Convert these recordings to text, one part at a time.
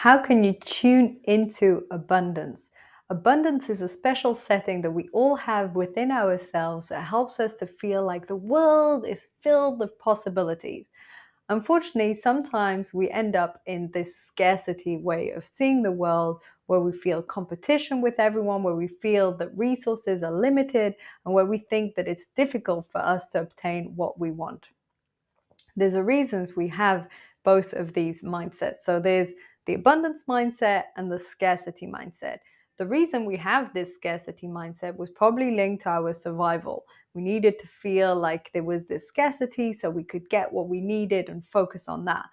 How can you tune into abundance? Abundance is a special setting that we all have within ourselves that helps us to feel like the world is filled with possibilities. Unfortunately, sometimes we end up in this scarcity way of seeing the world where we feel competition with everyone, where we feel that resources are limited, and where we think that it's difficult for us to obtain what we want. There's a reasons we have both of these mindsets. So there's the abundance mindset and the scarcity mindset. The reason we have this scarcity mindset was probably linked to our survival. We needed to feel like there was this scarcity so we could get what we needed and focus on that.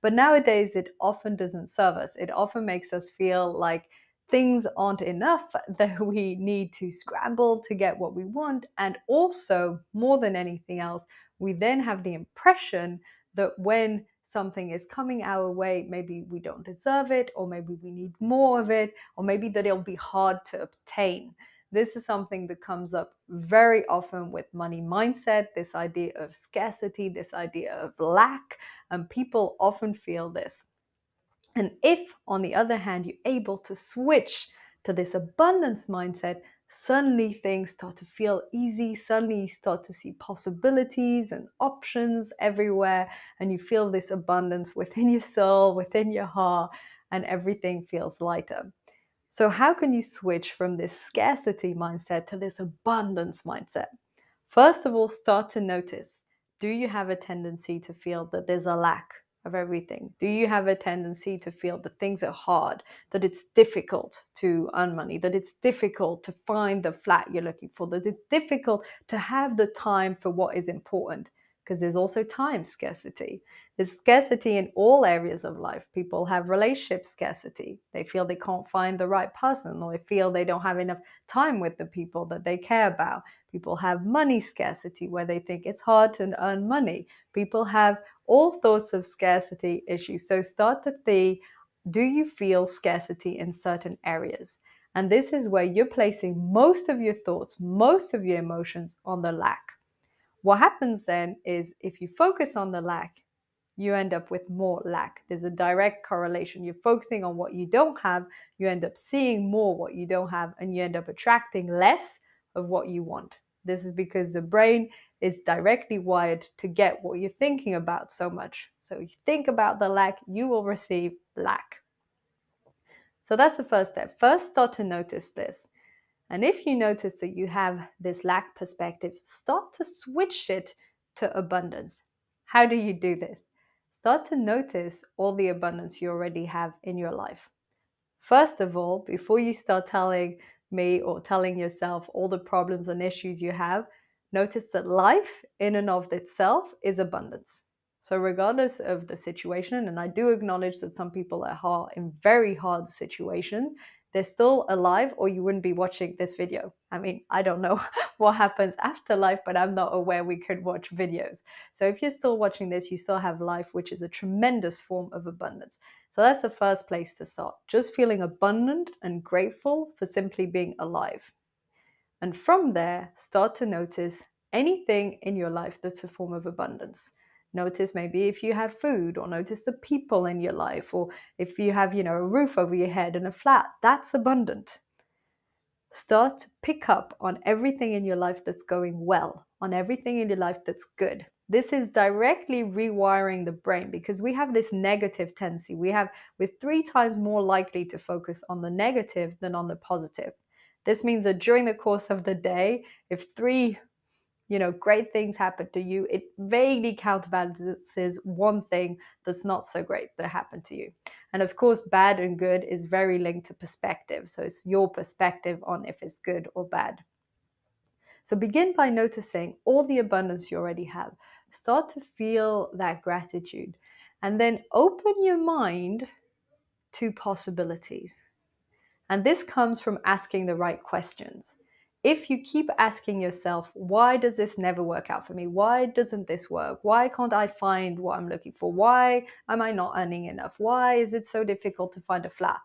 But nowadays, it often doesn't serve us. It often makes us feel like things aren't enough, that we need to scramble to get what we want. And also, more than anything else, we then have the impression that when something is coming our way, maybe we don't deserve it, or maybe we need more of it, or maybe that it'll be hard to obtain. This is something that comes up very often with money mindset, this idea of scarcity, this idea of lack, and people often feel this. And if, on the other hand, you're able to switch to this abundance mindset, suddenly things start to feel easy. Suddenly you start to see possibilities and options everywhere, and you feel this abundance within your soul, within your heart, and everything feels lighter. So, how can you switch from this scarcity mindset to this abundance mindset? First of all, start to notice, do you have a tendency to feel that there's a lack of everything? Do you have a tendency to feel that things are hard, that it's difficult to earn money, that it's difficult to find the flat you're looking for, that it's difficult to have the time for what is important? Because there's also time scarcity. There's scarcity in all areas of life. People have relationship scarcity. They feel they can't find the right person, or they feel they don't have enough time with the people that they care about. People have money scarcity, where they think it's hard to earn money. People have all sorts of scarcity issues. So start to think, do you feel scarcity in certain areas? And this is where you're placing most of your thoughts, most of your emotions on the lack. What happens then is, if you focus on the lack, you end up with more lack. There's a direct correlation. You're focusing on what you don't have, you end up seeing more what you don't have, and you end up attracting less of what you want. This is because the brain is directly wired to get what you're thinking about so much. So if you think about the lack, you will receive lack. So that's the first step. First, start to notice this. And if you notice that you have this lack perspective, start to switch it to abundance. How do you do this? Start to notice all the abundance you already have in your life. First of all, before you start telling me or telling yourself all the problems and issues you have, notice that life in and of itself is abundance. So regardless of the situation, and I do acknowledge that some people are in very hard situations, they're still alive, or you wouldn't be watching this video. I mean, I don't know what happens after life, but I'm not aware we could watch videos. So if you're still watching this, you still have life, which is a tremendous form of abundance. So that's the first place to start. Just feeling abundant and grateful for simply being alive. And from there, start to notice anything in your life that's a form of abundance. Notice maybe if you have food, or notice the people in your life, or if you have, a roof over your head and a flat, that's abundant. Start to pick up on everything in your life that's going well, on everything in your life that's good. This is directly rewiring the brain, because we have this negative tendency. We're 3 times more likely to focus on the negative than on the positive. This means that during the course of the day, if three great things happen to you, it vaguely counterbalances one thing that's not so great that happened to you. And of course, bad and good is very linked to perspective. So it's your perspective on if it's good or bad. So begin by noticing all the abundance you already have. Start to feel that gratitude, and then open your mind to possibilities. And this comes from asking the right questions. If you keep asking yourself, why does this never work out for me? Why doesn't this work? Why can't I find what I'm looking for? Why am I not earning enough? Why is it so difficult to find a flat?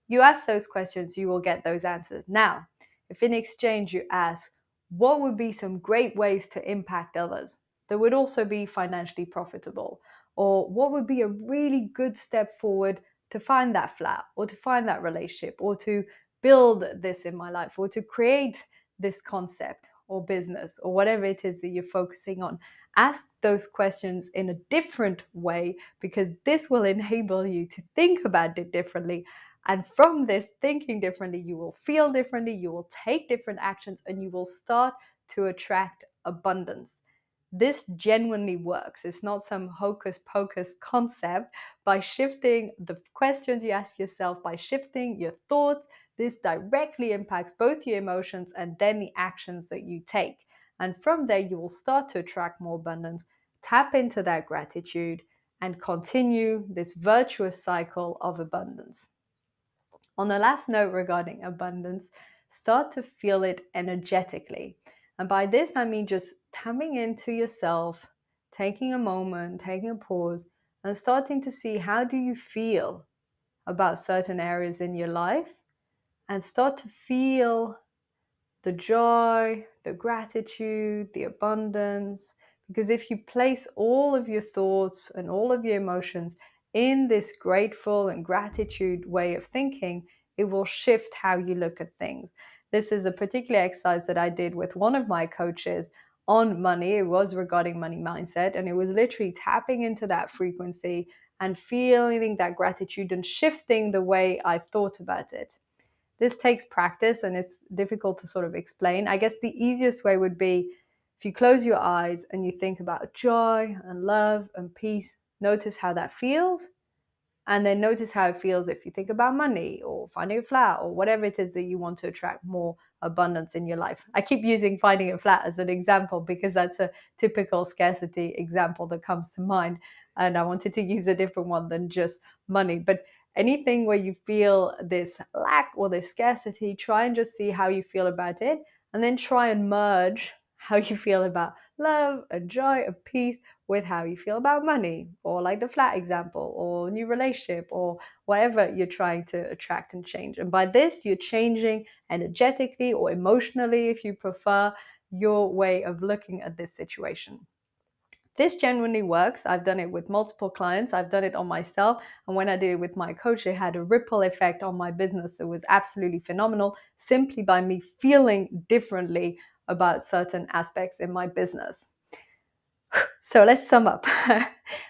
You ask those questions, you will get those answers. Now, if in exchange you ask, what would be some great ways to impact others that would also be financially profitable? Or what would be a really good step forward to find that flat or to find that relationship or to build this in my life or to create this concept or business or whatever it is that you're focusing on. Ask those questions in a different way because this will enable you to think about it differently. And from this thinking differently, you will feel differently, you will take different actions, and you will start to attract abundance. This genuinely works. It's not some hocus pocus concept. By shifting the questions you ask yourself, by shifting your thoughts, this directly impacts both your emotions and then the actions that you take. And from there, you will start to attract more abundance, tap into that gratitude, and continue this virtuous cycle of abundance. On the last note regarding abundance, start to feel it energetically. And by this, I mean just tapping into yourself, taking a moment, taking a pause, and starting to see how do you feel about certain areas in your life, and start to feel the joy, the gratitude, the abundance. Because if you place all of your thoughts and all of your emotions in this grateful and gratitude way of thinking, it will shift how you look at things. This is a particular exercise that I did with one of my coaches on money. It was regarding money mindset, and it was literally tapping into that frequency and feeling that gratitude and shifting the way I thought about it. This takes practice and it's difficult to sort of explain. I guess the easiest way would be if you close your eyes and you think about joy and love and peace, notice how that feels. And then notice how it feels if you think about money or finding a flat or whatever it is that you want to attract more abundance in your life. I keep using finding a flat as an example because that's a typical scarcity example that comes to mind. And I wanted to use a different one than just money. But anything where you feel this lack or this scarcity, try and just see how you feel about it. And then try and merge how you feel about love and joy and peace with how you feel about money, or like the flat example, or new relationship, or whatever you're trying to attract and change. And by this, you're changing energetically or emotionally, if you prefer, your way of looking at this situation. This genuinely works. I've done it with multiple clients. I've done it on myself. And when I did it with my coach, it had a ripple effect on my business. It was absolutely phenomenal simply by me feeling differently about certain aspects in my business. So let's sum up.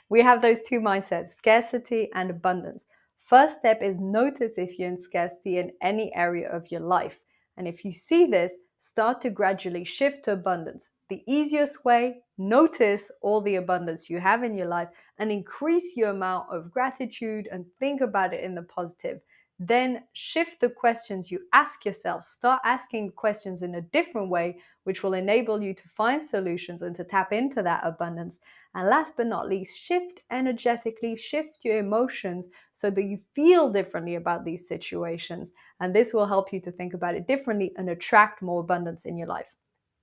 We have those two mindsets, scarcity and abundance. First step is notice if you're in scarcity in any area of your life. And if you see this, start to gradually shift to abundance. The easiest way, notice all the abundance you have in your life and increase your amount of gratitude and think about it in the positive. Then shift the questions you ask yourself. Start asking questions in a different way, which will enable you to find solutions and to tap into that abundance. And last but not least, shift energetically, shift your emotions so that you feel differently about these situations. And this will help you to think about it differently and attract more abundance in your life.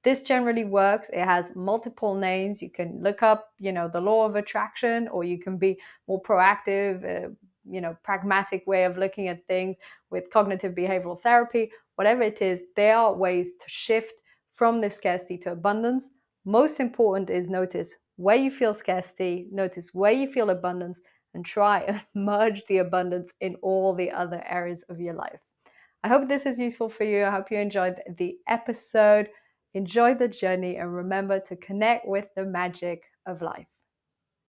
This generally works. It has multiple names. You can look up, the law of attraction, or you can be more proactive, pragmatic way of looking at things with cognitive behavioral therapy. Whatever it is, there are ways to shift from this scarcity to abundance. Most important is notice where you feel scarcity, notice where you feel abundance, and try and merge the abundance in all the other areas of your life. I hope this is useful for you. I hope you enjoyed the episode. Enjoy the journey and remember to connect with the magic of life.